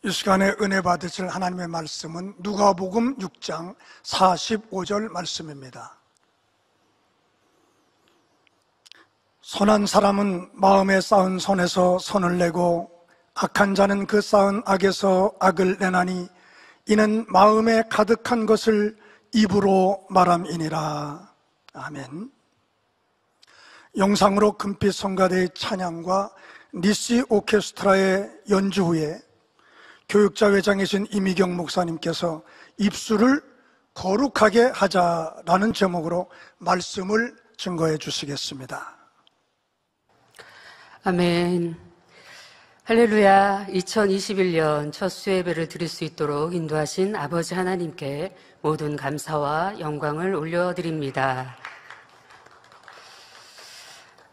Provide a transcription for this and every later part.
이 시간에 은혜 받으실 하나님의 말씀은 누가복음 6장 45절 말씀입니다. 선한 사람은 마음에 쌓은 선에서 선을 내고 악한 자는 그 쌓은 악에서 악을 내나니 이는 마음에 가득한 것을 입으로 말함이니라. 아멘. 영상으로 금빛 성가대의 찬양과 니시 오케스트라의 연주 후에 교육자회장이신 이미경 목사님께서 입술을 거룩하게 하자라는 제목으로 말씀을 증거해 주시겠습니다. 아멘. 할렐루야. 2021년 첫 수예배를 드릴 수 있도록 인도하신 아버지 하나님께 모든 감사와 영광을 올려드립니다.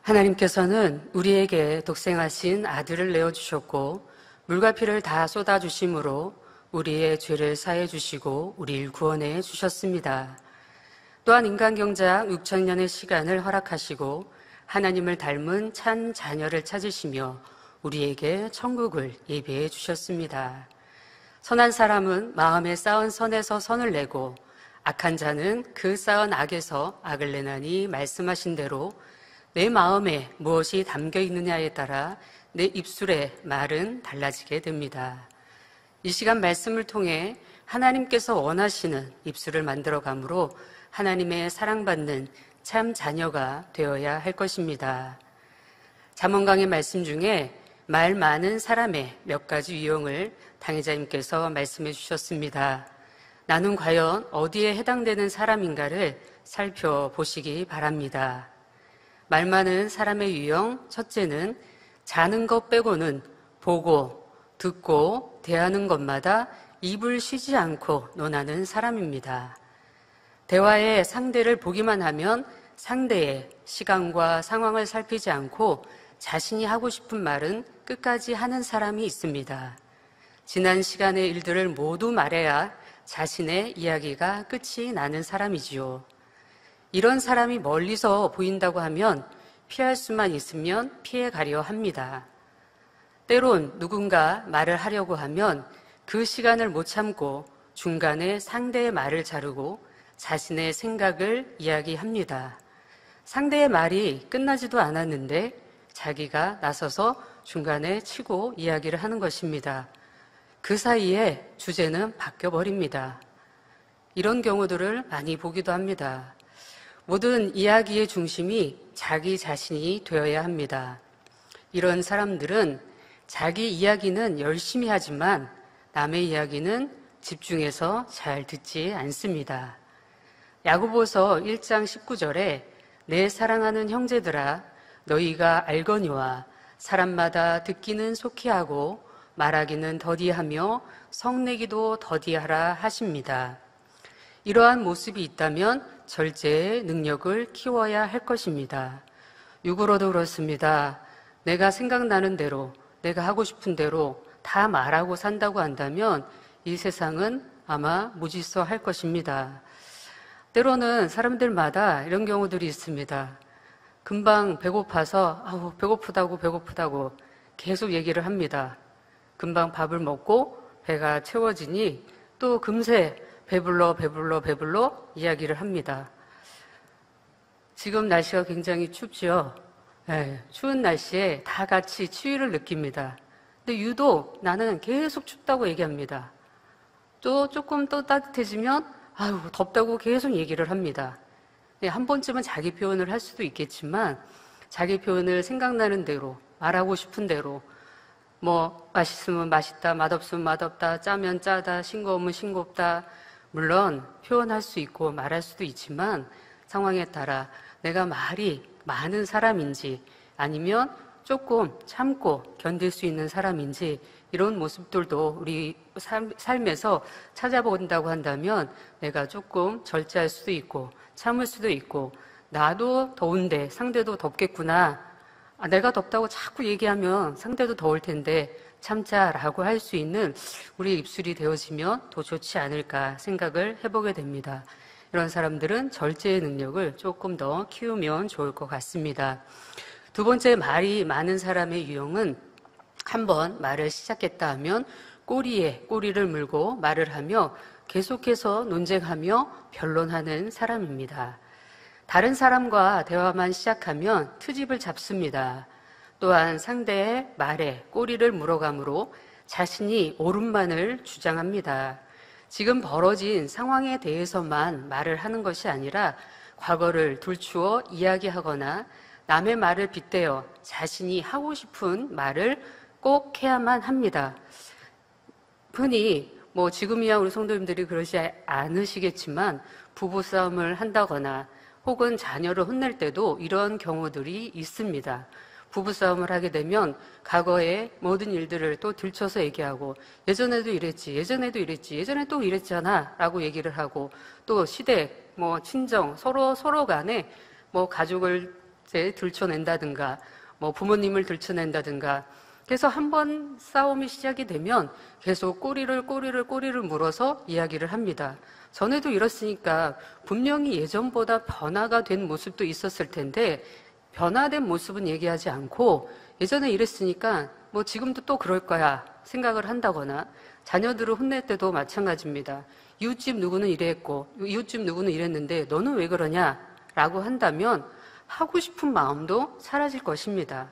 하나님께서는 우리에게 독생하신 아들을 내어주셨고 물과 피를 다 쏟아주심으로 우리의 죄를 사해 주시고 우리를 구원해 주셨습니다. 또한 인간경작 6,000년의 시간을 허락하시고 하나님을 닮은 참 자녀를 찾으시며 우리에게 천국을 예비해 주셨습니다. 선한 사람은 마음에 쌓은 선에서 선을 내고 악한 자는 그 쌓은 악에서 악을 내나니 말씀하신 대로 내 마음에 무엇이 담겨 있느냐에 따라 내 입술의 말은 달라지게 됩니다. 이 시간 말씀을 통해 하나님께서 원하시는 입술을 만들어가므로 하나님의 사랑받는 참 자녀가 되어야 할 것입니다. 잠언강의 말씀 중에 말 많은 사람의 몇 가지 유형을 당회자님께서 말씀해 주셨습니다. 나는 과연 어디에 해당되는 사람인가를 살펴보시기 바랍니다. 말 많은 사람의 유형, 첫째는 자는 것 빼고는 보고, 듣고, 대하는 것마다 입을 쉬지 않고 논하는 사람입니다. 대화의 상대를 보기만 하면 상대의 시간과 상황을 살피지 않고 자신이 하고 싶은 말은 끝까지 하는 사람이 있습니다. 지난 시간의 일들을 모두 말해야 자신의 이야기가 끝이 나는 사람이지요. 이런 사람이 멀리서 보인다고 하면 피할 수만 있으면 피해 가려 합니다. 때론 누군가 말을 하려고 하면 그 시간을 못 참고 중간에 상대의 말을 자르고 자신의 생각을 이야기합니다. 상대의 말이 끝나지도 않았는데 자기가 나서서 중간에 치고 이야기를 하는 것입니다. 그 사이에 주제는 바뀌어버립니다. 이런 경우들을 많이 보기도 합니다. 모든 이야기의 중심이 자기 자신이 되어야 합니다. 이런 사람들은 자기 이야기는 열심히 하지만 남의 이야기는 집중해서 잘 듣지 않습니다. 야고보서 1장 19절에 내 사랑하는 형제들아 너희가 알거니와 사람마다 듣기는 속히 하고 말하기는 더디하며 성내기도 더디하라 하십니다. 이러한 모습이 있다면 절제의 능력을 키워야 할 것입니다. 육으로도 그렇습니다. 내가 생각나는 대로, 내가 하고 싶은 대로 다 말하고 산다고 한다면 이 세상은 아마 무질서할 것입니다. 때로는 사람들마다 이런 경우들이 있습니다. 금방 배고파서 배고프다고 계속 얘기를 합니다. 금방 밥을 먹고 배가 채워지니 또 금세 배불러 이야기를 합니다. 지금 날씨가 굉장히 춥죠. 네, 추운 날씨에 다 같이 추위를 느낍니다. 근데 유독 나는 계속 춥다고 얘기합니다. 또 조금 또 따뜻해지면 덥다고 계속 얘기를 합니다. 네, 한 번쯤은 자기 표현을 할 수도 있겠지만 자기 표현을 생각나는 대로 말하고 싶은 대로 맛있으면 맛있다, 맛없으면 맛없다, 짜면 짜다, 싱거우면 싱겁다. 물론 표현할 수 있고 말할 수도 있지만 상황에 따라 내가 말이 많은 사람인지 아니면 조금 참고 견딜 수 있는 사람인지 이런 모습들도 우리 삶에서 찾아본다고 한다면 내가 조금 절제할 수도 있고 참을 수도 있고 나도 더운데 상대도 덥겠구나. 내가 덥다고 자꾸 얘기하면 상대도 더울 텐데 참자라고 할 수 있는 우리 입술이 되어지면 더 좋지 않을까 생각을 해보게 됩니다. 이런 사람들은 절제의 능력을 조금 더 키우면 좋을 것 같습니다. 두 번째, 말이 많은 사람의 유형은 한번 말을 시작했다 하면 꼬리에 꼬리를 물고 말을 하며 계속해서 논쟁하며 변론하는 사람입니다. 다른 사람과 대화만 시작하면 트집을 잡습니다. 또한 상대의 말에 꼬리를 물어가므로 자신이 옳은만을 주장합니다. 지금 벌어진 상황에 대해서만 말을 하는 것이 아니라 과거를 들추어 이야기하거나 남의 말을 빗대어 자신이 하고 싶은 말을 꼭 해야만 합니다. 흔히 지금이야 우리 성도님들이 그러지 않으시겠지만 부부싸움을 한다거나 혹은 자녀를 혼낼 때도 이런 경우들이 있습니다. 부부싸움을 하게 되면 과거의 모든 일들을 또 들춰서 얘기하고 예전에도 이랬지, 예전에도 이랬지, 예전에 또 이랬잖아 라고 얘기를 하고 또 시댁, 친정, 서로 간에 가족을 들춰낸다든가 부모님을 들춰낸다든가 그래서 한번 싸움이 시작이 되면 계속 꼬리를 물어서 이야기를 합니다. 전에도 이렇으니까 분명히 예전보다 변화가 된 모습도 있었을 텐데 변화된 모습은 얘기하지 않고 예전에 이랬으니까 지금도 또 그럴 거야 생각을 한다거나 자녀들을 혼낼 때도 마찬가지입니다. 이웃집 누구는 이랬고 이웃집 누구는 이랬는데 너는 왜 그러냐 라고 한다면 하고 싶은 마음도 사라질 것입니다.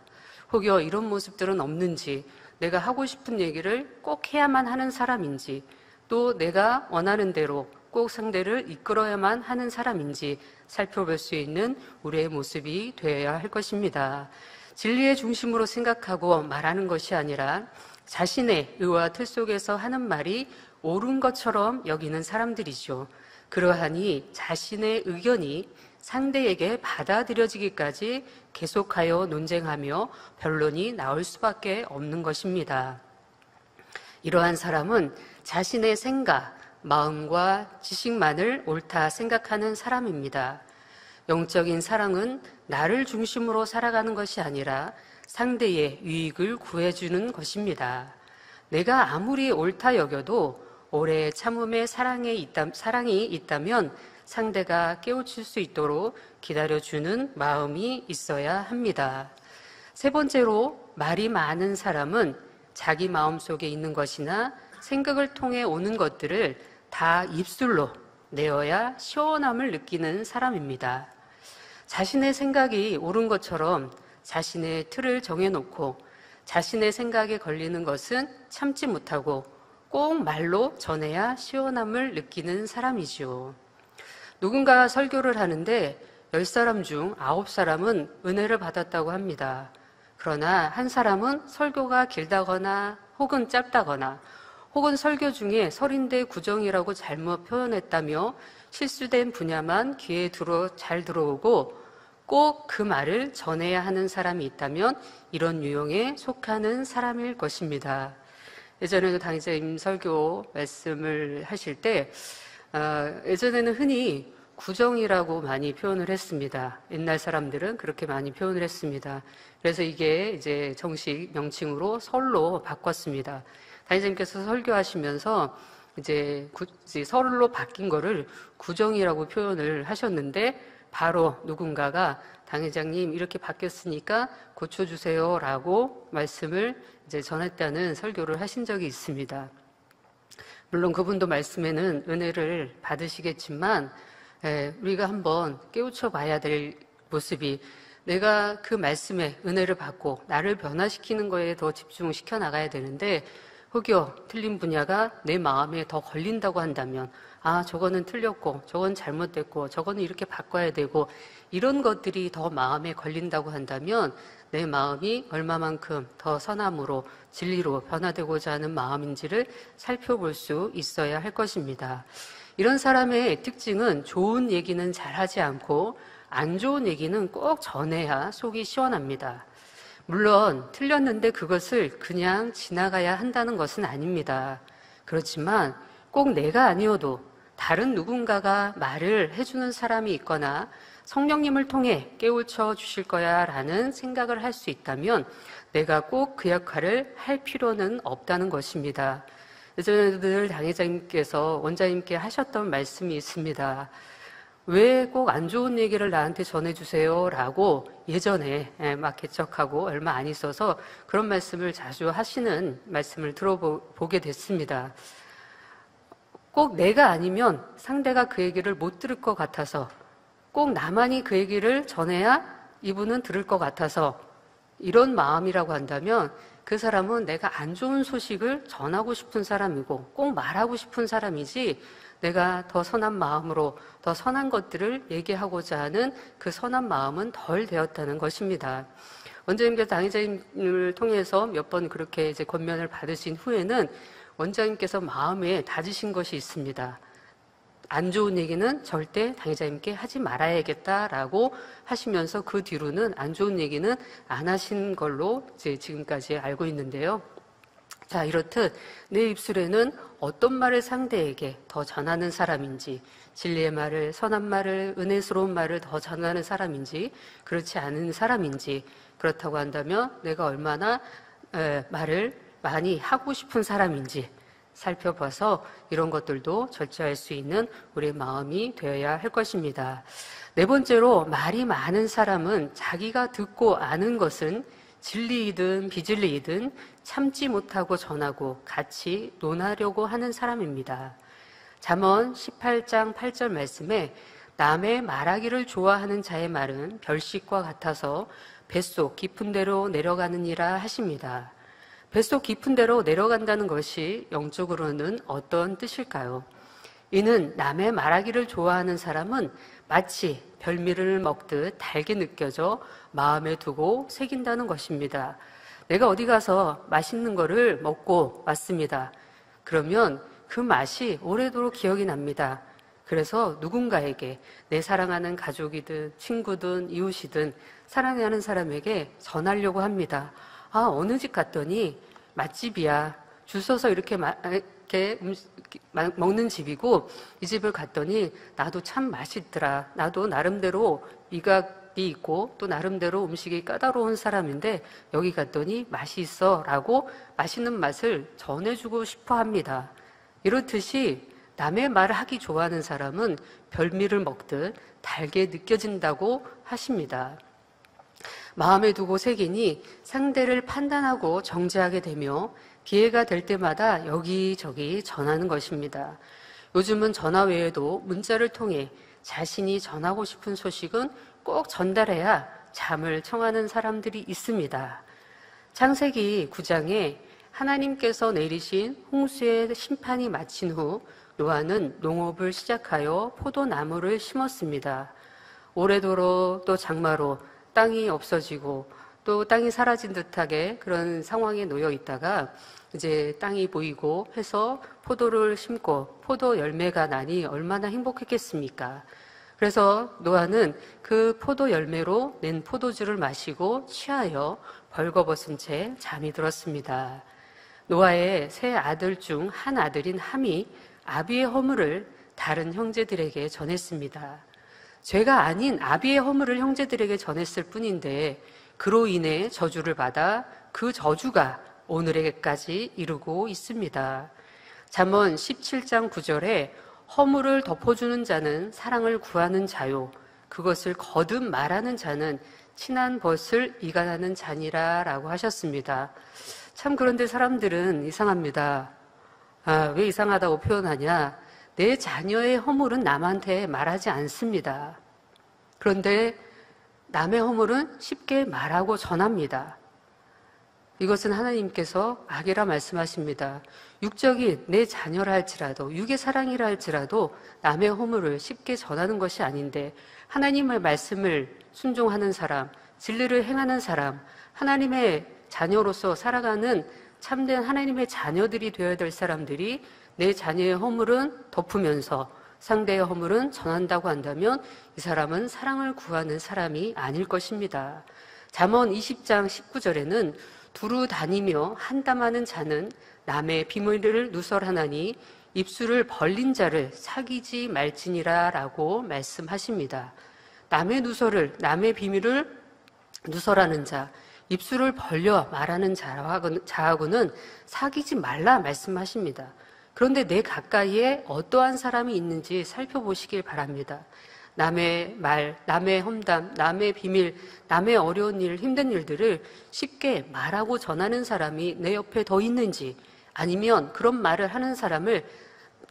혹여 이런 모습들은 없는지 내가 하고 싶은 얘기를 꼭 해야만 하는 사람인지 또 내가 원하는 대로 꼭 상대를 이끌어야만 하는 사람인지 살펴볼 수 있는 우리의 모습이 되어야 할 것입니다. 진리의 중심으로 생각하고 말하는 것이 아니라 자신의 의와 틀 속에서 하는 말이 옳은 것처럼 여기는 사람들이죠. 그러하니 자신의 의견이 상대에게 받아들여지기까지 계속하여 논쟁하며 변론이 나올 수밖에 없는 것입니다. 이러한 사람은 자신의 생각, 마음과 지식만을 옳다 생각하는 사람입니다. 영적인 사랑은 나를 중심으로 살아가는 것이 아니라 상대의 유익을 구해주는 것입니다. 내가 아무리 옳다 여겨도 오래 참음의 사랑이 있다면 상대가 깨우칠 수 있도록 기다려주는 마음이 있어야 합니다. 세 번째로 말이 많은 사람은 자기 마음속에 있는 것이나 생각을 통해 오는 것들을 다 입술로 내어야 시원함을 느끼는 사람입니다. 자신의 생각이 옳은 것처럼 자신의 틀을 정해놓고 자신의 생각에 걸리는 것은 참지 못하고 꼭 말로 전해야 시원함을 느끼는 사람이지요. 누군가 설교를 하는데 10사람 중 9사람은 은혜를 받았다고 합니다. 그러나 한 사람은 설교가 길다거나 혹은 짧다거나 혹은 설교 중에 설인대 구정이라고 잘못 표현했다며 실수된 분야만 귀에 잘 들어오고 꼭 그 말을 전해야 하는 사람이 있다면 이런 유형에 속하는 사람일 것입니다. 예전에도 당회자님 설교 말씀을 하실 때 예전에는 흔히 구정이라고 많이 표현을 했습니다. 옛날 사람들은 그렇게 많이 표현을 했습니다. 그래서 이게 이제 정식 명칭으로 설로 바꿨습니다. 당회자님께서 설교하시면서 이제 설로 바뀐 거를 구정이라고 표현을 하셨는데 바로 누군가가 당회장님 이렇게 바뀌었으니까 고쳐주세요 라고 말씀을 이제 전했다는 설교를 하신 적이 있습니다. 물론 그분도 말씀에는 은혜를 받으시겠지만 우리가 한번 깨우쳐 봐야 될 모습이 내가 그 말씀에 은혜를 받고 나를 변화시키는 거에 더 집중시켜 나가야 되는데 혹여 틀린 분야가 내 마음에 더 걸린다고 한다면 저거는 틀렸고 저건 잘못됐고 저거는 이렇게 바꿔야 되고 이런 것들이 더 마음에 걸린다고 한다면 내 마음이 얼마만큼 더 선함으로 진리로 변화되고자 하는 마음인지를 살펴볼 수 있어야 할 것입니다. 이런 사람의 특징은 좋은 얘기는 잘하지 않고 안 좋은 얘기는 꼭 전해야 속이 시원합니다. 물론 틀렸는데 그것을 그냥 지나가야 한다는 것은 아닙니다. 그렇지만 꼭 내가 아니어도 다른 누군가가 말을 해주는 사람이 있거나 성령님을 통해 깨우쳐 주실 거야 라는 생각을 할 수 있다면 내가 꼭 그 역할을 할 필요는 없다는 것입니다. 예전에 늘 당회장님께서 원장님께 하셨던 말씀이 있습니다. 왜 꼭 안 좋은 얘기를 나한테 전해주세요? 라고 예전에 막 개척하고 얼마 안 있어서 그런 말씀을 자주 하시는 말씀을 들어보게 됐습니다. 꼭 내가 아니면 상대가 그 얘기를 못 들을 것 같아서, 꼭 나만이 그 얘기를 전해야 이분은 들을 것 같아서, 이런 마음이라고 한다면 그 사람은 내가 안 좋은 소식을 전하고 싶은 사람이고 꼭 말하고 싶은 사람이지, 내가 더 선한 마음으로 더 선한 것들을 얘기하고자 하는 그 선한 마음은 덜 되었다는 것입니다. 원장님께서 당의자님을 통해서 몇 번 그렇게 이제 권면을 받으신 후에는 원장님께서 마음에 다지신 것이 있습니다. 안 좋은 얘기는 절대 당의자님께 하지 말아야겠다라고 하시면서 그 뒤로는 안 좋은 얘기는 안 하신 걸로 이제 지금까지 알고 있는데요. 자, 이렇듯 내 입술에는 어떤 말을 상대에게 더 전하는 사람인지, 진리의 말을, 선한 말을, 은혜스러운 말을 더 전하는 사람인지, 그렇지 않은 사람인지, 그렇다고 한다면 내가 얼마나 말을 많이 하고 싶은 사람인지 살펴봐서 이런 것들도 절제할 수 있는 우리의 마음이 되어야 할 것입니다. 네 번째로, 말이 많은 사람은 자기가 듣고 아는 것은 진리이든 비진리이든 참지 못하고 전하고 같이 논하려고 하는 사람입니다. 잠언 18장 8절 말씀에 남의 말하기를 좋아하는 자의 말은 별식과 같아서 뱃속 깊은 데로 내려가느니라 하십니다. 뱃속 깊은 데로 내려간다는 것이 영적으로는 어떤 뜻일까요? 이는 남의 말하기를 좋아하는 사람은 마치 별미를 먹듯 달게 느껴져 마음에 두고 새긴다는 것입니다. 내가 어디 가서 맛있는 거를 먹고 왔습니다. 그러면 그 맛이 오래도록 기억이 납니다. 그래서 누군가에게, 내 사랑하는 가족이든 친구든 이웃이든 사랑하는 사람에게 전하려고 합니다. 아, 어느 집 갔더니 맛집이야. 줄 서서 이렇게 먹는 집이고, 이 집을 갔더니 나도 참 맛있더라. 나도 나름대로 미각이 있고 또 나름대로 음식이 까다로운 사람인데 여기 갔더니 맛이 있어 라고 맛있는 맛을 전해주고 싶어 합니다. 이렇듯이 남의 말을 하기 좋아하는 사람은 별미를 먹듯 달게 느껴진다고 하십니다. 마음에 두고 새기니 상대를 판단하고 정죄하게 되며 기회가 될 때마다 여기저기 전하는 것입니다. 요즘은 전화 외에도 문자를 통해 자신이 전하고 싶은 소식은 꼭 전달해야 잠을 청하는 사람들이 있습니다. 창세기 9장에 하나님께서 내리신 홍수의 심판이 마친 후 노아는 농업을 시작하여 포도나무를 심었습니다. 오래도록 또 장마로 땅이 없어지고 또 땅이 사라진 듯하게 그런 상황에 놓여 있다가 이제 땅이 보이고 해서 포도를 심고 포도 열매가 나니 얼마나 행복했겠습니까? 그래서 노아는 그 포도 열매로 낸 포도주를 마시고 취하여 벌거벗은 채 잠이 들었습니다. 노아의 세 아들 중 한 아들인 함이 아비의 허물을 다른 형제들에게 전했습니다. 죄가 아닌 아비의 허물을 형제들에게 전했을 뿐인데 그로 인해 저주를 받아 그 저주가 오늘에까지 이르고 있습니다. 잠언 17장 9절에 허물을 덮어주는 자는 사랑을 구하는 자요, 그것을 거듭 말하는 자는 친한 벗을 이간하는 자니라 라고 하셨습니다. 참, 그런데 사람들은 이상합니다. 왜 이상하다고 표현하냐? 내 자녀의 허물은 남한테 말하지 않습니다. 그런데 남의 허물은 쉽게 말하고 전합니다. 이것은 하나님께서 악이라 말씀하십니다. 육적인 내 자녀라 할지라도, 육의 사랑이라 할지라도 남의 허물을 쉽게 전하는 것이 아닌데, 하나님의 말씀을 순종하는 사람, 진리를 행하는 사람, 하나님의 자녀로서 살아가는 참된 하나님의 자녀들이 되어야 될 사람들이 내 자녀의 허물은 덮으면서 상대의 허물은 전한다고 한다면 이 사람은 사랑을 구하는 사람이 아닐 것입니다. 잠언 20장 19절에는 두루 다니며 한담하는 자는 남의 비밀을 누설하나니 입술을 벌린 자를 사귀지 말지니라 라고 말씀하십니다. 남의 누설을, 남의 비밀을 누설하는 자, 입술을 벌려 말하는 자하고는 사귀지 말라 말씀하십니다. 그런데 내 가까이에 어떠한 사람이 있는지 살펴보시길 바랍니다. 남의 말, 남의 험담, 남의 비밀, 남의 어려운 일, 힘든 일들을 쉽게 말하고 전하는 사람이 내 옆에 더 있는지, 아니면 그런 말을 하는 사람을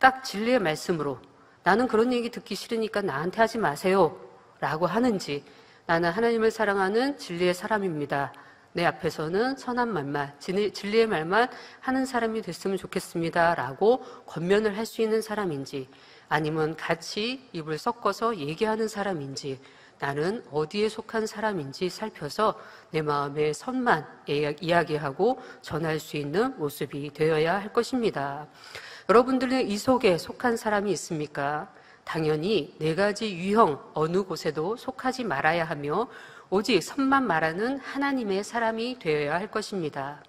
딱 진리의 말씀으로 나는 그런 얘기 듣기 싫으니까 나한테 하지 마세요 라고 하는지, 나는 하나님을 사랑하는 진리의 사람입니다, 내 앞에서는 선한 말만, 진리의 말만 하는 사람이 됐으면 좋겠습니다 라고 권면을 할 수 있는 사람인지, 아니면 같이 입을 섞어서 얘기하는 사람인지, 나는 어디에 속한 사람인지 살펴서 내 마음의 선만 이야기하고 전할 수 있는 모습이 되어야 할 것입니다. 여러분들은 이 속에 속한 사람이 있습니까? 당연히 4가지 유형 어느 곳에도 속하지 말아야 하며 오직 선만 말하는 하나님의 사람이 되어야 할 것입니다.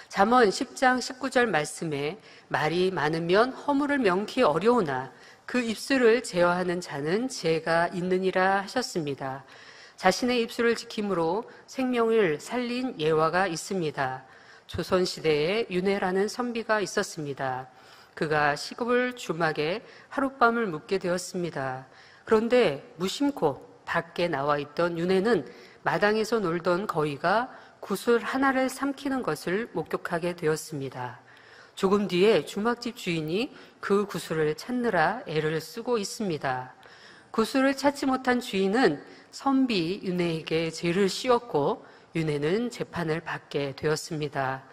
잠언 10장 19절 말씀에 말이 많으면 허물을 명키 어려우나 그 입술을 제어하는 자는 지혜가 있느니라 하셨습니다. 자신의 입술을 지킴으로 생명을 살린 예화가 있습니다. 조선시대에 윤회라는 선비가 있었습니다. 그가 시골 주막에 하룻밤을 묵게 되었습니다. 그런데 무심코 밖에 나와 있던 윤회는 마당에서 놀던 거위가 구슬 하나를 삼키는 것을 목격하게 되었습니다. 조금 뒤에 주막집 주인이 그 구슬을 찾느라 애를 쓰고 있습니다. 구슬을 찾지 못한 주인은 선비 윤회에게 죄를 씌웠고 윤회는 재판을 받게 되었습니다.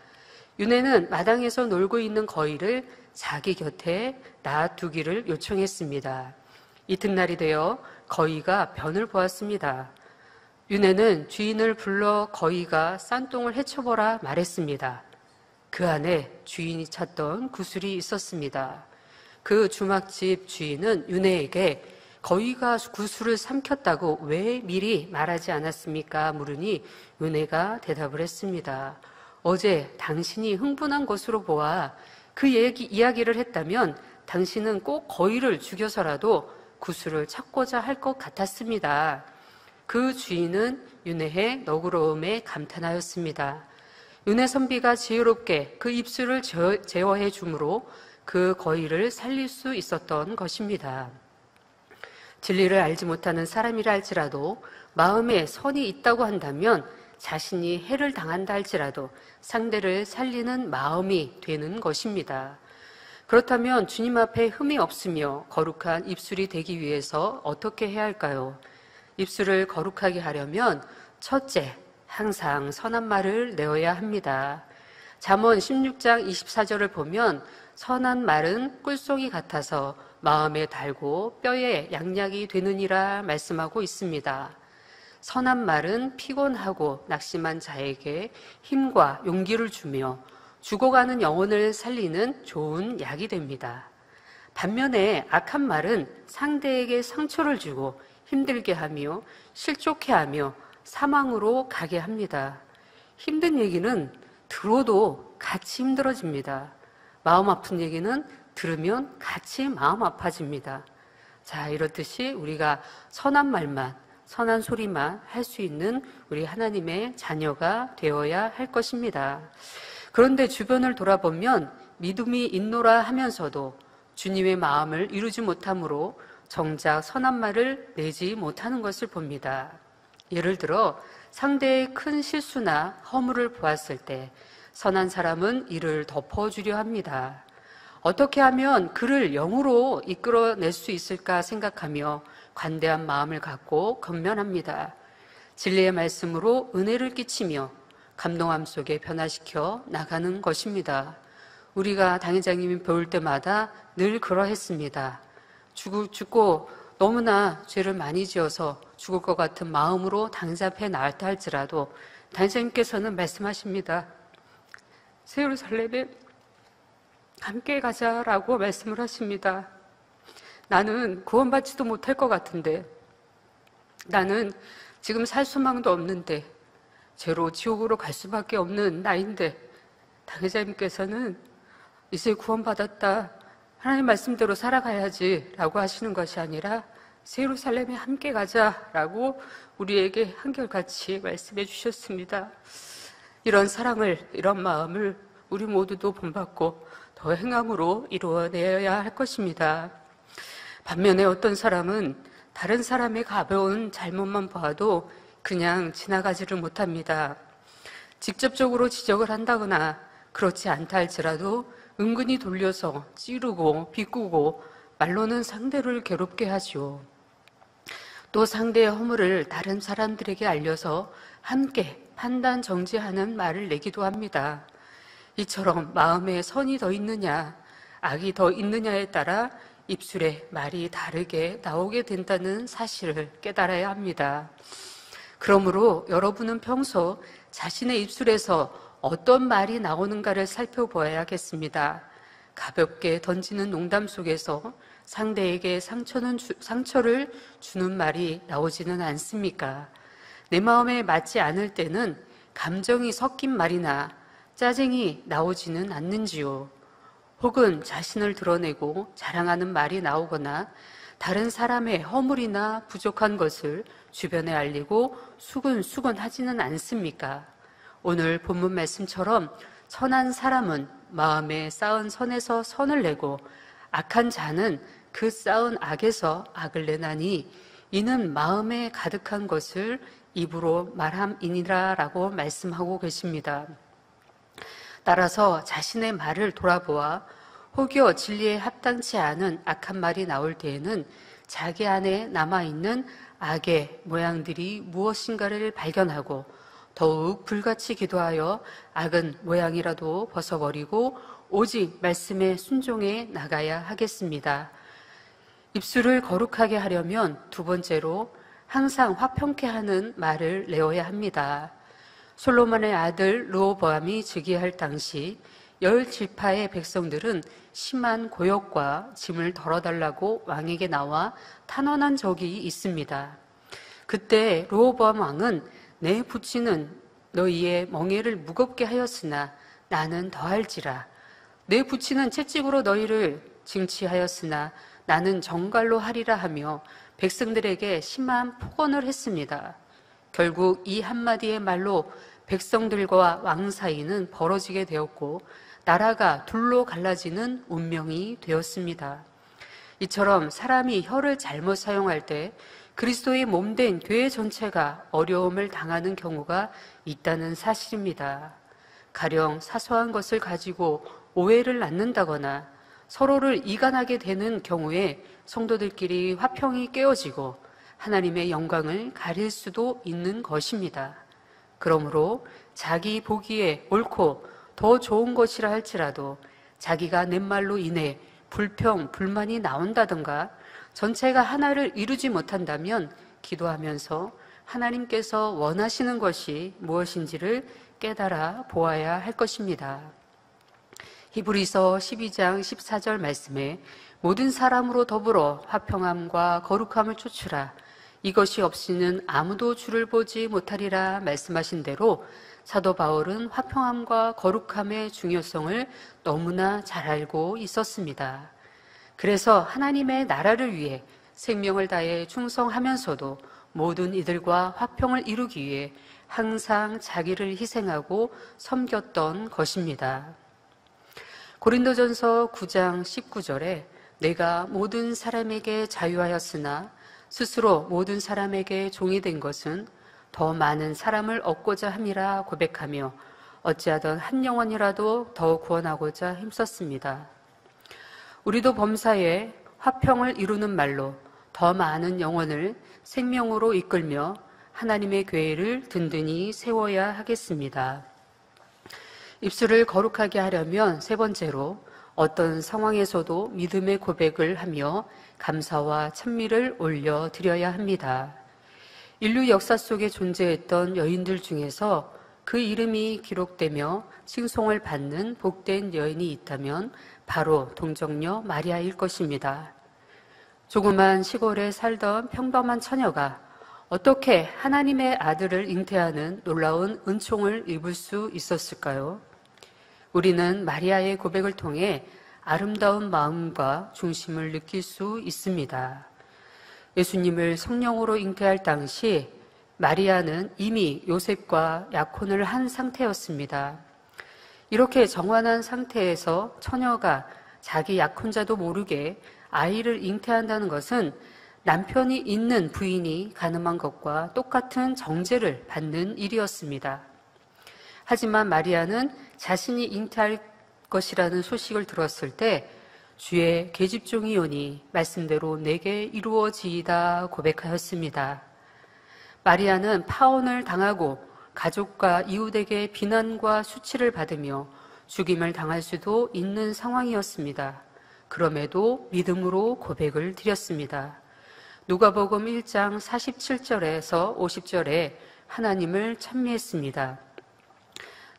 윤회는 마당에서 놀고 있는 거위를 자기 곁에 놔두기를 요청했습니다. 이튿날이 되어 거위가 변을 보았습니다. 윤회는 주인을 불러 거위가 싼똥을 헤쳐보라 말했습니다. 그 안에 주인이 찾던 구슬이 있었습니다. 그 주막집 주인은 윤회에게 거위가 구슬을 삼켰다고 왜 미리 말하지 않았습니까? 물으니 윤회가 대답을 했습니다. 어제 당신이 흥분한 것으로 보아 그 이야기를 했다면 당신은 꼭 거위를 죽여서라도 구슬을 찾고자 할 것 같았습니다. 그 주인은 윤회의 너그러움에 감탄하였습니다. 윤회 선비가 지혜롭게 그 입술을 제어해 주므로 그 거위를 살릴 수 있었던 것입니다. 진리를 알지 못하는 사람이라 할지라도 마음에 선이 있다고 한다면 자신이 해를 당한다 할지라도 상대를 살리는 마음이 되는 것입니다. 그렇다면 주님 앞에 흠이 없으며 거룩한 입술이 되기 위해서 어떻게 해야 할까요? 입술을 거룩하게 하려면 첫째, 항상 선한 말을 내어야 합니다. 잠언 16장 24절을 보면 선한 말은 꿀송이 같아서 마음에 달고 뼈에 양약이 되느니라 말씀하고 있습니다. 선한 말은 피곤하고 낙심한 자에게 힘과 용기를 주며 죽어가는 영혼을 살리는 좋은 약이 됩니다. 반면에 악한 말은 상대에게 상처를 주고 힘들게 하며 실족해 하며 사망으로 가게 합니다. 힘든 얘기는 들어도 같이 힘들어집니다. 마음 아픈 얘기는 들으면 같이 마음 아파집니다. 자, 이렇듯이 우리가 선한 말만, 선한 소리만 할 수 있는 우리 하나님의 자녀가 되어야 할 것입니다. 그런데 주변을 돌아보면 믿음이 있노라 하면서도 주님의 마음을 이루지 못함으로 정작 선한 말을 내지 못하는 것을 봅니다. 예를 들어 상대의 큰 실수나 허물을 보았을 때 선한 사람은 이를 덮어주려 합니다. 어떻게 하면 그를 영으로 이끌어낼 수 있을까 생각하며 관대한 마음을 갖고 권면합니다. 진리의 말씀으로 은혜를 끼치며 감동함 속에 변화시켜 나가는 것입니다. 우리가 당회장님이 배울 때마다 늘 그러했습니다. 죽고 너무나 죄를 많이 지어서 죽을 것 같은 마음으로 당장 앞에 나왔다 할지라도 당회장님께서는 말씀하십니다. 새 예루살렘에 함께 가자라고 말씀을 하십니다. 나는 구원받지도 못할 것 같은데, 나는 지금 살 소망도 없는데, 죄로 지옥으로 갈 수밖에 없는 나인데, 당회장님께서는 이제 구원받았다, 하나님 말씀대로 살아가야지 라고 하시는 것이 아니라 새 예루살렘에 함께 가자라고 우리에게 한결같이 말씀해 주셨습니다. 이런 사랑을, 이런 마음을 우리 모두도 본받고 더 행함으로 이루어내야 할 것입니다. 반면에 어떤 사람은 다른 사람의 가벼운 잘못만 봐도 그냥 지나가지를 못합니다. 직접적으로 지적을 한다거나 그렇지 않다 할지라도 은근히 돌려서 찌르고 비꼬고 말로는 상대를 괴롭게 하죠. 또 상대의 허물을 다른 사람들에게 알려서 함께 판단 정지하는 말을 내기도 합니다. 이처럼 마음에 선이 더 있느냐 악이 더 있느냐에 따라 입술에 말이 다르게 나오게 된다는 사실을 깨달아야 합니다. 그러므로 여러분은 평소 자신의 입술에서 어떤 말이 나오는가를 살펴보아야겠습니다. 가볍게 던지는 농담 속에서 상대에게 상처를 주는 말이 나오지는 않습니까? 내 마음에 맞지 않을 때는 감정이 섞인 말이나 짜증이 나오지는 않는지요? 혹은 자신을 드러내고 자랑하는 말이 나오거나 다른 사람의 허물이나 부족한 것을 주변에 알리고 수근수근 하지는 않습니까? 오늘 본문 말씀처럼 선한 사람은 마음에 쌓은 선에서 선을 내고 악한 자는 그 쌓은 악에서 악을 내나니 이는 마음에 가득한 것을 입으로 말함이니라 라고 말씀하고 계십니다. 따라서 자신의 말을 돌아보아 혹여 진리에 합당치 않은 악한 말이 나올 때에는 자기 안에 남아있는 악의 모양들이 무엇인가를 발견하고 더욱 불같이 기도하여 악은 모양이라도 벗어버리고 오직 말씀에 순종해 나가야 하겠습니다. 입술을 거룩하게 하려면 두 번째로 항상 화평케 하는 말을 내어야 합니다. 솔로몬의 아들 르호보암이 즉위할 당시 10지파의 백성들은 심한 고역과 짐을 덜어달라고 왕에게 나와 탄원한 적이 있습니다. 그때 르호보암 왕은 내 부친은 너희의 멍에를 무겁게 하였으나 나는 더할지라. 내 부친은 채찍으로 너희를 징치하였으나 나는 정갈로 하리라 하며 백성들에게 심한 폭언을 했습니다. 결국 이 한마디의 말로 백성들과 왕 사이는 벌어지게 되었고 나라가 둘로 갈라지는 운명이 되었습니다. 이처럼 사람이 혀를 잘못 사용할 때 그리스도의 몸된 교회 전체가 어려움을 당하는 경우가 있다는 사실입니다. 가령 사소한 것을 가지고 오해를 낳는다거나 서로를 이간하게 되는 경우에 성도들끼리 화평이 깨어지고 하나님의 영광을 가릴 수도 있는 것입니다. 그러므로 자기 보기에 옳고 더 좋은 것이라 할지라도 자기가 낸 말로 인해 불평, 불만이 나온다든가 전체가 하나를 이루지 못한다면 기도하면서 하나님께서 원하시는 것이 무엇인지를 깨달아 보아야 할 것입니다. 히브리서 12장 14절 말씀에 모든 사람으로 더불어 화평함과 거룩함을 쫓으라. 이것이 없이는 아무도 주를 보지 못하리라 말씀하신 대로 사도 바울은 화평함과 거룩함의 중요성을 너무나 잘 알고 있었습니다. 그래서 하나님의 나라를 위해 생명을 다해 충성하면서도 모든 이들과 화평을 이루기 위해 항상 자기를 희생하고 섬겼던 것입니다. 고린도전서 9장 19절에 내가 모든 사람에게 자유하였으나 스스로 모든 사람에게 종이 된 것은 더 많은 사람을 얻고자 함이라 고백하며 어찌하든 한 영혼이라도 더 구원하고자 힘썼습니다. 우리도 범사에 화평을 이루는 말로 더 많은 영혼을 생명으로 이끌며 하나님의 교회를 든든히 세워야 하겠습니다. 입술을 거룩하게 하려면 세 번째로 어떤 상황에서도 믿음의 고백을 하며 감사와 찬미를 올려드려야 합니다. 인류 역사 속에 존재했던 여인들 중에서 그 이름이 기록되며 칭송을 받는 복된 여인이 있다면 바로 동정녀 마리아일 것입니다. 조그만 시골에 살던 평범한 처녀가 어떻게 하나님의 아들을 잉태하는 놀라운 은총을 입을 수 있었을까요? 우리는 마리아의 고백을 통해 아름다운 마음과 중심을 느낄 수 있습니다. 예수님을 성령으로 잉태할 당시 마리아는 이미 요셉과 약혼을 한 상태였습니다. 이렇게 정환한 상태에서 처녀가 자기 약혼자도 모르게 아이를 잉태한다는 것은 남편이 있는 부인이 간음한 것과 똑같은 정죄를 받는 일이었습니다. 하지만 마리아는 자신이 잉태할 것이라는 소식을 들었을 때 주의 계집종이오니 말씀대로 내게 이루어지이다 고백하였습니다. 마리아는 파혼을 당하고 가족과 이웃에게 비난과 수치를 받으며 죽임을 당할 수도 있는 상황이었습니다. 그럼에도 믿음으로 고백을 드렸습니다. 누가복음 1장 47절에서 50절에 하나님을 찬미했습니다.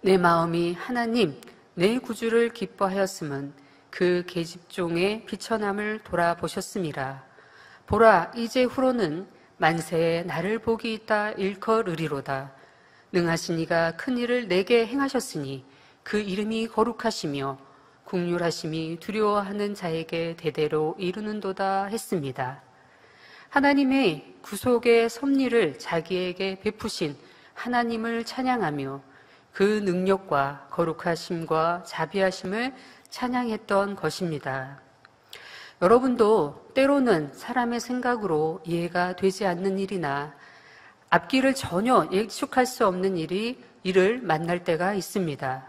내 마음이 하나님, 내 구주를 기뻐하였음은 그 계집종의 비천함을 돌아보셨음이라. 보라, 이제 후로는 만세에 나를 복이 있다 일컬으리로다. 능하신 이가 큰 일을 내게 행하셨으니 그 이름이 거룩하시며 국률하심이 두려워하는 자에게 대대로 이루는도다 했습니다. 하나님의 구속의 섭리를 자기에게 베푸신 하나님을 찬양하며 그 능력과 거룩하심과 자비하심을 찬양했던 것입니다. 여러분도 때로는 사람의 생각으로 이해가 되지 않는 일이나 앞길을 전혀 예측할 수 없는 일을 만날 때가 있습니다.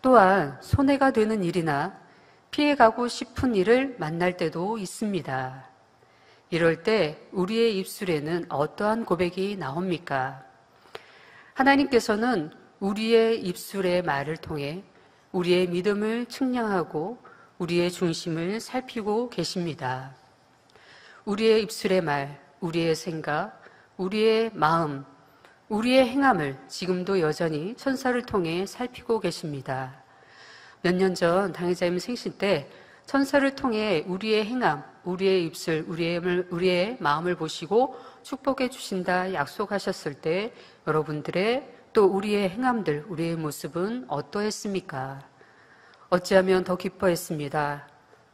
또한 손해가 되는 일이나 피해가고 싶은 일을 만날 때도 있습니다. 이럴 때 우리의 입술에는 어떠한 고백이 나옵니까? 하나님께서는 우리의 입술의 말을 통해 우리의 믿음을 측량하고 우리의 중심을 살피고 계십니다. 우리의 입술의 말, 우리의 생각, 우리의 마음, 우리의 행함을 지금도 여전히 천사를 통해 살피고 계십니다. 몇 년 전 당회자님 생신 때 천사를 통해 우리의 행함, 우리의 입술, 우리의 마음을 보시고 축복해 주신다 약속하셨을 때 여러분들의 또 우리의 행함들, 우리의 모습은 어떠했습니까? 어찌하면 더 기뻐했습니다.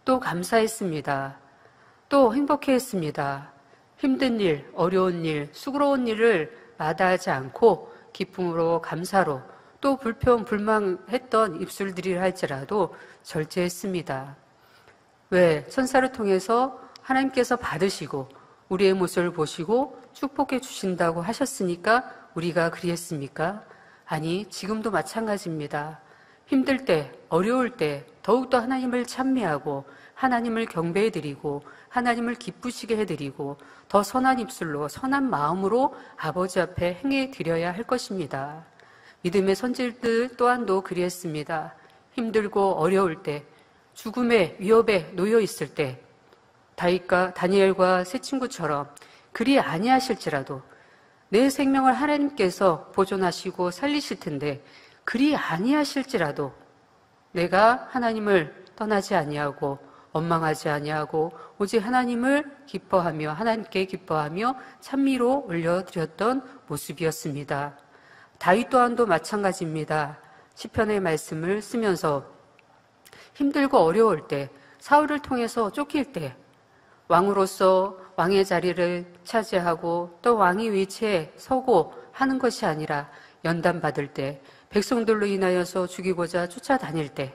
또 감사했습니다. 또 행복해했습니다. 힘든 일, 어려운 일, 수고로운 일을 마다하지 않고 기쁨으로 감사로 또 불평, 불만했던 입술들이라 할지라도 절제했습니다. 왜? 천사를 통해서 하나님께서 받으시고 우리의 모습을 보시고 축복해 주신다고 하셨으니까 우리가 그리했습니까? 아니, 지금도 마찬가지입니다. 힘들 때, 어려울 때 더욱더 하나님을 찬미하고 하나님을 경배해드리고 하나님을 기쁘시게 해드리고 더 선한 입술로 선한 마음으로 아버지 앞에 행해드려야 할 것입니다. 믿음의 선질들 또한도 그리했습니다. 힘들고 어려울 때, 죽음의 위협에 놓여 있을 때 다윗과 다니엘과 세 친구처럼 그리 아니하실지라도 내 생명을 하나님께서 보존하시고 살리실 텐데 그리 아니하실지라도 내가 하나님을 떠나지 아니하고 원망하지 아니하고 오직 하나님을 기뻐하며 하나님께 기뻐하며 찬미로 올려드렸던 모습이었습니다. 다윗 또한도 마찬가지입니다. 시편의 말씀을 쓰면서 힘들고 어려울 때, 사울을 통해서 쫓길 때 왕으로서 왕의 자리를 차지하고 또 왕의 위치에 서고 하는 것이 아니라 연단받을 때, 백성들로 인하여서 죽이고자 쫓아다닐 때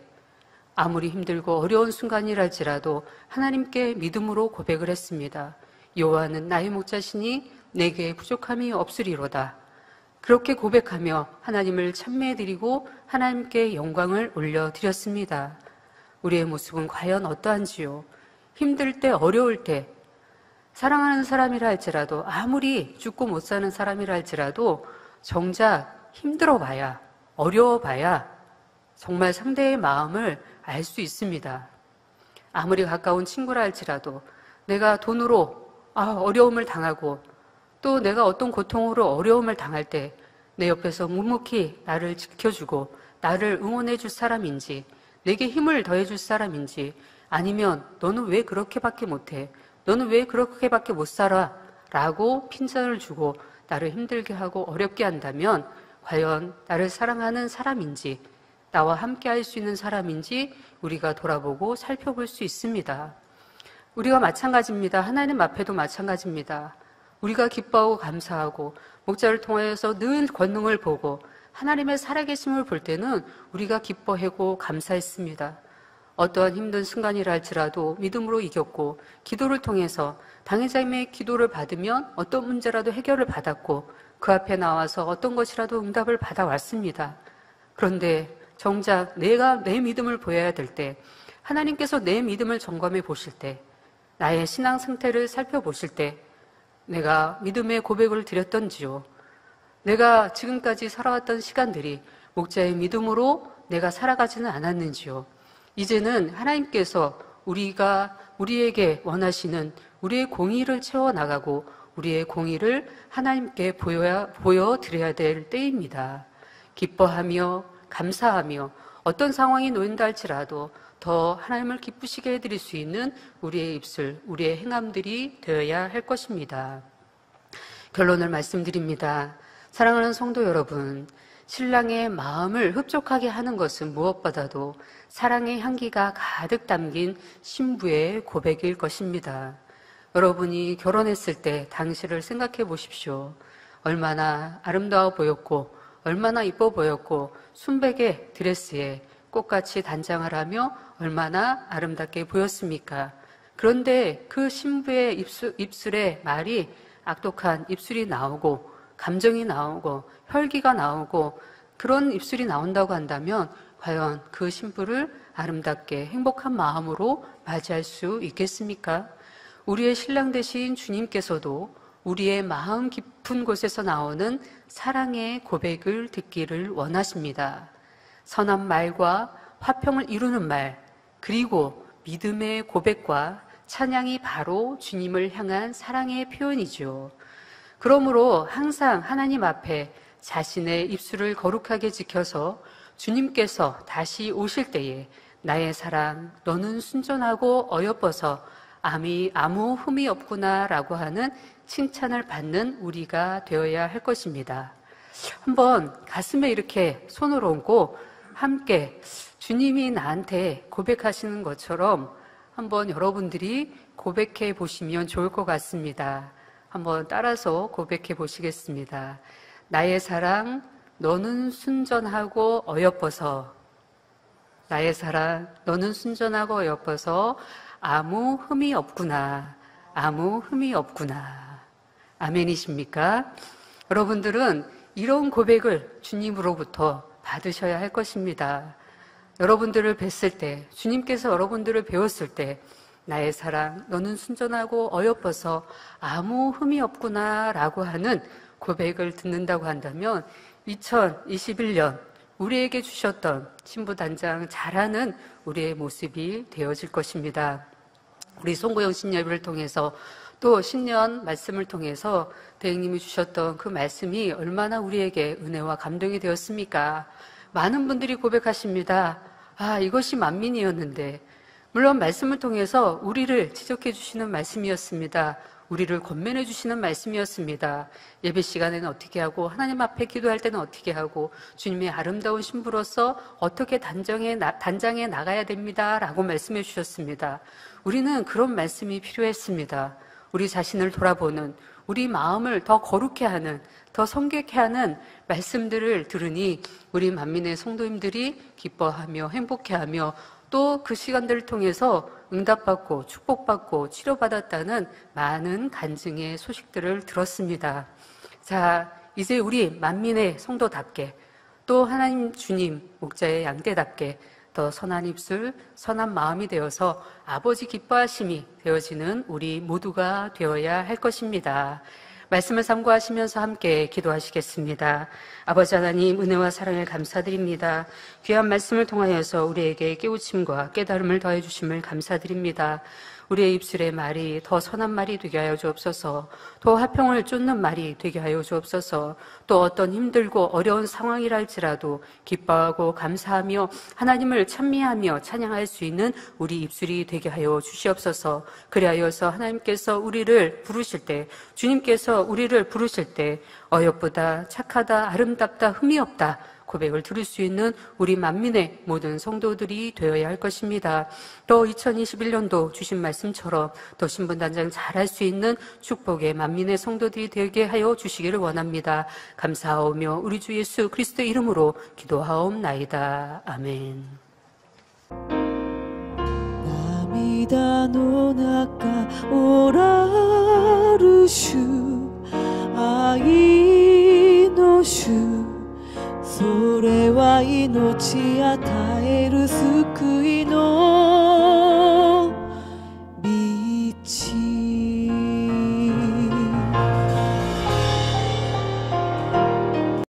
아무리 힘들고 어려운 순간이랄지라도 하나님께 믿음으로 고백을 했습니다. 여호와는 나의 목자시니 내게 부족함이 없으리로다. 그렇게 고백하며 하나님을 찬미해드리고 하나님께 영광을 올려드렸습니다. 우리의 모습은 과연 어떠한지요? 힘들 때, 어려울 때, 사랑하는 사람이라 할지라도 아무리 죽고 못 사는 사람이라 할지라도 정작 힘들어봐야, 어려워봐야 정말 상대의 마음을 알 수 있습니다. 아무리 가까운 친구라 할지라도 내가 돈으로 어려움을 당하고 또 내가 어떤 고통으로 어려움을 당할 때 내 옆에서 묵묵히 나를 지켜주고 나를 응원해 줄 사람인지 내게 힘을 더해 줄 사람인지 아니면 너는 왜 그렇게밖에 못해? 너는 왜 그렇게밖에 못 살아? 라고 핀잔을 주고 나를 힘들게 하고 어렵게 한다면 과연 나를 사랑하는 사람인지 나와 함께 할 수 있는 사람인지 우리가 돌아보고 살펴볼 수 있습니다. 우리가 마찬가지입니다. 하나님 앞에도 마찬가지입니다. 우리가 기뻐하고 감사하고 목자를 통하여서 늘 권능을 보고 하나님의 살아계심을 볼 때는 우리가 기뻐하고 감사했습니다. 어떠한 힘든 순간이라 할지라도 믿음으로 이겼고, 기도를 통해서 당회자님의 기도를 받으면 어떤 문제라도 해결을 받았고, 그 앞에 나와서 어떤 것이라도 응답을 받아왔습니다. 그런데 정작 내가 내 믿음을 보여야 될 때, 하나님께서 내 믿음을 점검해 보실 때, 나의 신앙 상태를 살펴보실 때, 내가 믿음의 고백을 드렸던지요, 내가 지금까지 살아왔던 시간들이 목자의 믿음으로 내가 살아가지는 않았는지요, 이제는 하나님께서 우리에게 원하시는 우리의 공의를 채워나가고 우리의 공의를 하나님께 보여드려야 될 때입니다. 기뻐하며 감사하며 어떤 상황이 놓인다 할지라도 더 하나님을 기쁘시게 해드릴 수 있는 우리의 입술, 우리의 행함들이 되어야 할 것입니다. 결론을 말씀드립니다. 사랑하는 성도 여러분, 신랑의 마음을 흡족하게 하는 것은 무엇보다도 사랑의 향기가 가득 담긴 신부의 고백일 것입니다. 여러분이 결혼했을 때 당시를 생각해 보십시오. 얼마나 아름다워 보였고, 얼마나 이뻐 보였고, 순백의 드레스에 꽃같이 단장을 하며 얼마나 아름답게 보였습니까? 그런데 그 신부의 입술에 말이 악독한 입술이 나오고, 감정이 나오고, 혈기가 나오고, 그런 입술이 나온다고 한다면 과연 그 신부를 아름답게 행복한 마음으로 맞이할 수 있겠습니까? 우리의 신랑 되신 주님께서도 우리의 마음 깊은 곳에서 나오는 사랑의 고백을 듣기를 원하십니다. 선한 말과 화평을 이루는 말, 그리고 믿음의 고백과 찬양이 바로 주님을 향한 사랑의 표현이죠. 그러므로 항상 하나님 앞에 자신의 입술을 거룩하게 지켜서 주님께서 다시 오실 때에 나의 사랑, 너는 순전하고 어여뻐서 아무 흠이 없구나 라고 하는 칭찬을 받는 우리가 되어야 할 것입니다. 한번 가슴에 이렇게 손을 얹고 함께 주님이 나한테 고백하시는 것처럼 한번 여러분들이 고백해 보시면 좋을 것 같습니다. 한번 따라서 고백해 보시겠습니다. 나의 사랑, 너는 순전하고 어여뻐서, 나의 사랑, 너는 순전하고 어여뻐서 아무 흠이 없구나. 아무 흠이 없구나. 아멘이십니까? 여러분들은 이런 고백을 주님으로부터 받으셔야 할 것입니다. 여러분들을 뵀을 때, 주님께서 여러분들을 배웠을 때, 나의 사랑, 너는 순전하고 어여뻐서 아무 흠이 없구나 라고 하는 고백을 듣는다고 한다면 2021년 우리에게 주셨던 신부단장 잘하는 우리의 모습이 되어질 것입니다. 우리 송구영 신예배를 통해서 또 신년 말씀을 통해서 대행님이 주셨던 그 말씀이 얼마나 우리에게 은혜와 감동이 되었습니까? 많은 분들이 고백하십니다. 아, 이것이 만민이었는데. 물론 말씀을 통해서 우리를 지적해 주시는 말씀이었습니다. 우리를 권면해 주시는 말씀이었습니다. 예배 시간에는 어떻게 하고, 하나님 앞에 기도할 때는 어떻게 하고, 주님의 아름다운 신부로서 어떻게 단장에 나가야 됩니다 라고 말씀해 주셨습니다. 우리는 그런 말씀이 필요했습니다. 우리 자신을 돌아보는, 우리 마음을 더 거룩해 하는, 더 성결케 하는 말씀들을 들으니 우리 만민의 성도님들이 기뻐하며 행복해하며 또 그 시간들을 통해서 응답받고 축복받고 치료받았다는 많은 간증의 소식들을 들었습니다. 자, 이제 우리 만민의 성도답게 또 하나님 주님 목자의 양떼답게 더 선한 입술, 선한 마음이 되어서 아버지 기뻐하심이 되어지는 우리 모두가 되어야 할 것입니다. 말씀을 삼고하시면서 함께 기도하시겠습니다. 아버지 하나님, 은혜와 사랑을 감사드립니다. 귀한 말씀을 통하여서 우리에게 깨우침과 깨달음을 더해 주심을 감사드립니다. 우리의 입술의 말이 더 선한 말이 되게 하여 주옵소서. 또 화평을 쫓는 말이 되게 하여 주옵소서. 또 어떤 힘들고 어려운 상황이라 할지라도 기뻐하고 감사하며 하나님을 찬미하며 찬양할 수 있는 우리 입술이 되게 하여 주시옵소서. 그리하여서 하나님께서 우리를 부르실 때, 주님께서 우리를 부르실 때 어여쁘다, 착하다, 아름답다, 흠이 없다 고백을 들을 수 있는 우리 만민의 모든 성도들이 되어야 할 것입니다. 또 2021년도 주신 말씀처럼 더 신분단장 잘할 수 있는 축복의 만민의 성도들이 되게 하여 주시기를 원합니다. 감사하오며 우리 주 예수 그리스도 이름으로 기도하옵나이다. 아멘. 涙の中おらる主、愛の主、それは命与える救いの道。